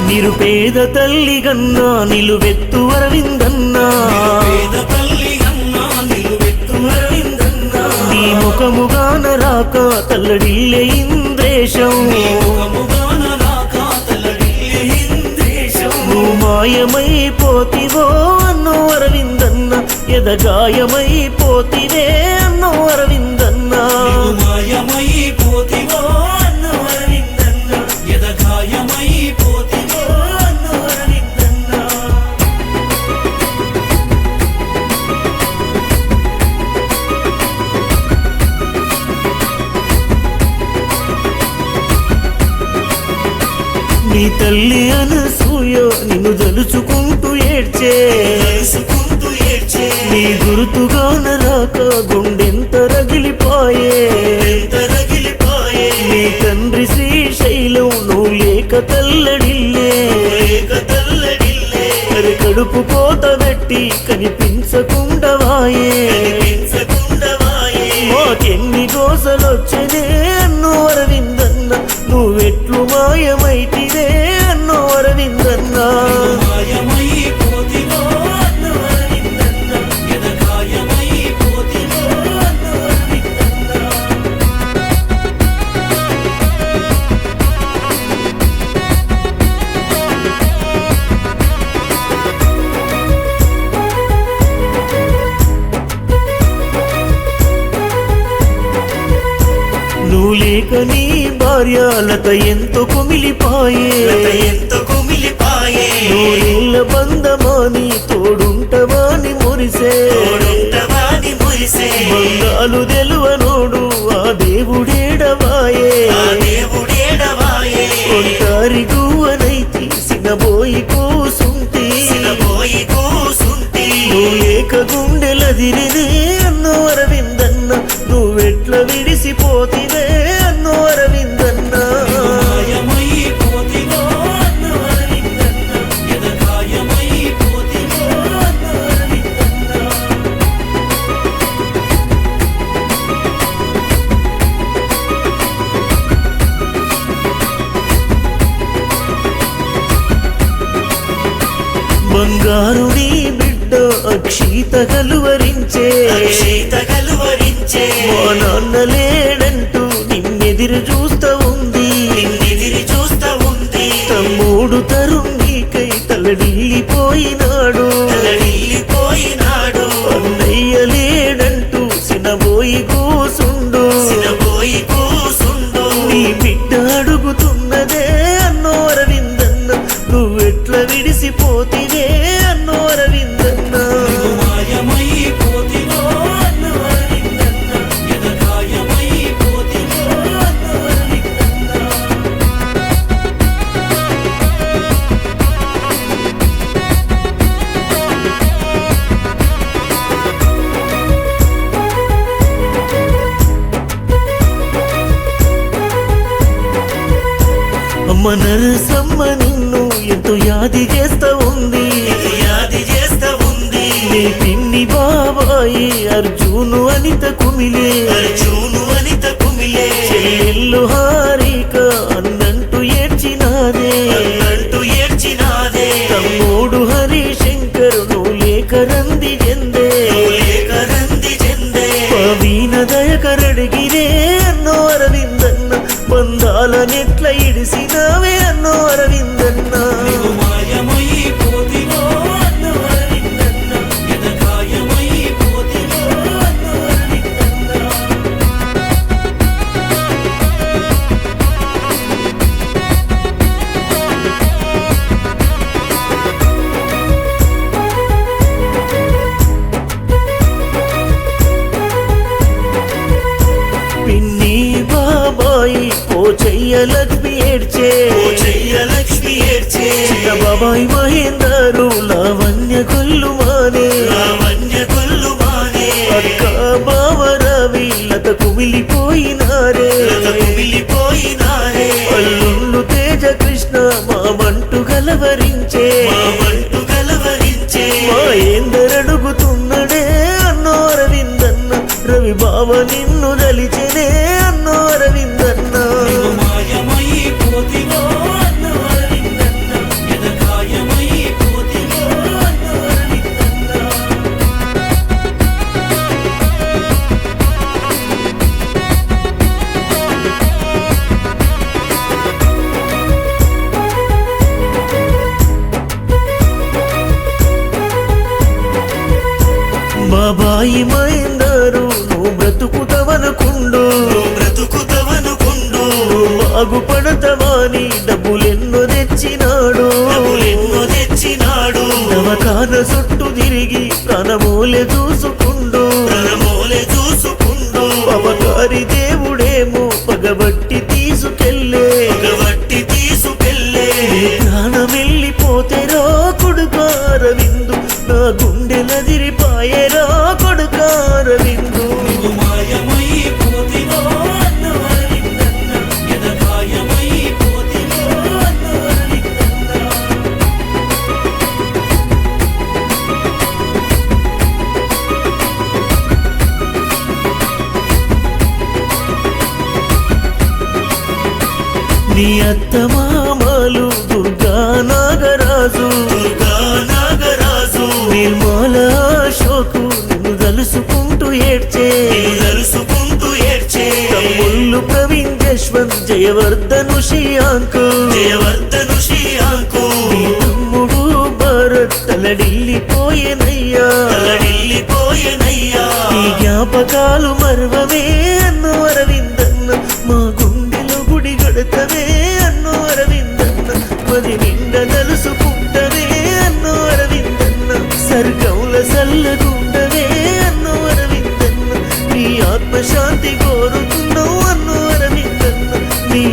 నిరుపేద తల్లి గన్నా నిలువెత్తు అరవిందన్నా నీ ముఖముగాన రాక తల్లడిల్లే ఇంద్రేశం నువ్వు మాయమైపోతివో అన్నో అరవిందన్న ఎదగాయమైపోతివే అన్నో అరవిందన్న మాయమైపోతివో అన్నో అరవిందన్న ఎదగాయమైపోతివో అన్నో అరవిందన్న నీ తల్లి అనసూయ నిన్ను తలుచుకుంటూ ఏడ్చే నీ గుర్తుగాన రాక గుండెంత రగిలిపాయే నీ తండ్రి శ్రీశైలం నువ్వు లేక తల్లడిల్లే మరి కడుపు కోత పెట్టి కనిపించకుండవాయే మాకెన్ని గోసలొచ్చనే అన్నో అరవిందన్న నువ్వెట్లు మాయమైతివే అన్నో అరవిందన్న మాయమైపోతివో అన్నో అరవిందన్న ఎదగాయమైపోతివో అన్నో అరవిందన్న నువ్వు లేక నీ భార్యలత ఎంతో కుమిలిపాయే నూరేళ్ళ బంధమాని తోడుంటవాని మురిసే బంగాలు తెలువనోడు ఆ దేవుడేడవాయే ఒంటారి గువ్వనైతి సినబోయి కూసుంటి నువ్వు లేక గుండెలదిరినే అన్నో అరవిందన్న నువ్వెట్ల విడిసిపోతివే అన్నో అరవిందన్న మాయమైపోతివో అన్నో అరవిందన్న ఎదగాయమైపోతివో అన్నో అరవిందన్న బంగారు నీ బిడ్డ అక్షిత కలువరించే మా నాన్న లేడంటూ నిన్నెదిరి చూస్తా ఉంది తమ్ముడు తరుణీకై తలడిల్లిపోయినాడు అన్నయ్య లేడంటూ సినబోయి కూసుండు నీ బిడ్డ అడుగుతున్నదే అన్నో అరవిందన్న నువ్వెట్ల విడిసిపోతివే అన్నో అరవిందన్న మాయమైపోతివో అన్నో అరవిందన్న ఎదగాయమైపోతివో అన్నో అరవిందన్న అమ్మ నరసమ్మ నిన్ను ఎంతో యాది చేస్తా ఉంది నీ పిన్ని బాబాయి అర్జును అనిత కుమిలే చెల్లెళ్ళు హారిక అన్నంటూ ఏడ్చినాదే తమ్ముడు హరిశంకర్ నువ్వు లేక రంది చెందే పవీన దయకరడిగిరే అన్నో అరవిందన్న బంధాలనెట్ల ఇడిసినావే అన్నో అరవిందన్న మాయమైపోతివో అన్నో అరవిందన్న ఎదగాయమైపోతివో అన్నో అరవిందన్న పిన్ని బాబాయి పోచయ్య లక్ష్మి ఏడ్చే చిన్న బాబాయి మహేందరు లావణ్య కొల్లు మానే అక్క బావ రవి లత కుమిలిపోయినారే అల్లుళ్ళు తేజ కృష్ణ మా మంటు గలవరించే మాయేందరడుగుతున్నడే అన్నో అరవిందన్న రవి బావ నిన్ను దలిచెనే అన్నో అరవిందన్న మాయమైపోతివో అన్నో అరవిందన్న బాయి మహేందరు నువ్వు బ్రతుకుతవనుకుండు నువ్వు బ్రతుకుతవనుకుండు బాగుపడతావని డబ్బులెన్నో తెచ్చినాడు డబ్బులెన్నో తెచ్చినాడు నవకాన చుట్టూ తిరిగి ప్రాణమూలె చూసుకుండు ప్రాణమూలె చూసుకుండు పవకారి దేవుడేమో పగబట్టి తీసుకెళ్ళే పగబట్టి తీసుకెళ్ళే ప్రాణమెళ్ళిపోతేరా కొడుకారవిందు నా గుండెలదిరిపాయేరా కొడుకారవిందు నువ్వు మాయమైపోతివో అన్ను అరవిందన్న ఎదగాయమైపోతివో అన్ను అరవిందన్న నీ అత్త మామలు దుర్గా నాగరాజు దుర్గా నాగరాజు నిర్మల అశోకు నిన్ను తలుసుకుంటూ ఏడ్చే నిన్ను తలుసుకుంటూ ఏడ్చే తమ్ముళ్ళు ప్రవీణ్ జశ్వంత్ జయవర్ధను శ్రీయాంకు జయవర్ధను శ్రీయాంకు నీ తమ్ముడు భరత్ తలడిల్లిపోయేనయ్యా తలడిల్లిపోయేనయ్యా ఈ జ్ఞాపకాలు మర్వమే అన్ను అరవిందన్న మా గుండెలో గుడి గడతవే అన్ను అరవిందన్న మది నిండ తలుసుకుంటవే అన్ను అరవిందన్న సర్గంల సల్లగుండవే అన్ను అరవిందన్న నీ ఆత్మశాంతి కోరుతున్నావు అన్ను అరవిందన్న నీ